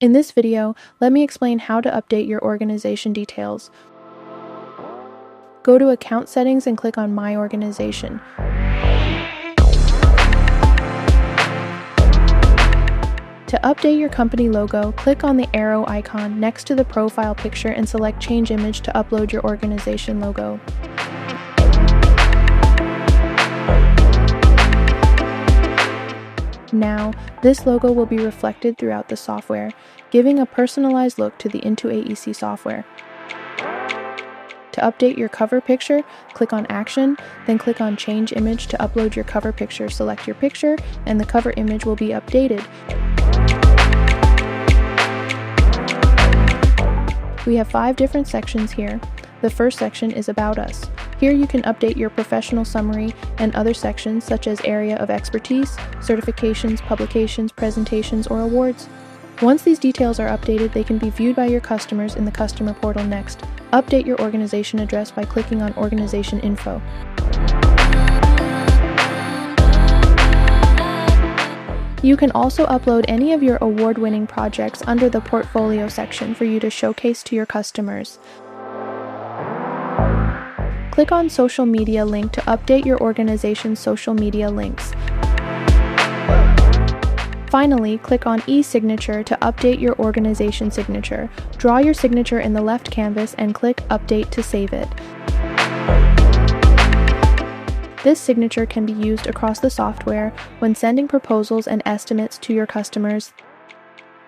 In this video, let me explain how to update your organization details. Go to Account Settings and click on My Organization. To update your company logo, click on the arrow icon next to the profile picture and select Change Image to upload your organization logo. Now, this logo will be reflected throughout the software, giving a personalized look to the IntoAEC software. To update your cover picture, click on Action, then click on Change Image to upload your cover picture. Select your picture, and the cover image will be updated. We have 5 different sections here. The first section is About Us. Here you can update your professional summary and other sections such as area of expertise, certifications, publications, presentations, or awards. Once these details are updated, they can be viewed by your customers in the customer portal next. Update your organization address by clicking on Organization Info. You can also upload any of your award-winning projects under the Portfolio section for you to showcase to your customers. Click on Social Media link to update your organization's social media links. Finally, click on e-signature to update your organization signature. Draw your signature in the left canvas and click Update to save it. This signature can be used across the software when sending proposals and estimates to your customers.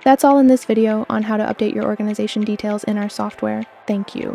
That's all in this video on how to update your organization details in our software. Thank you.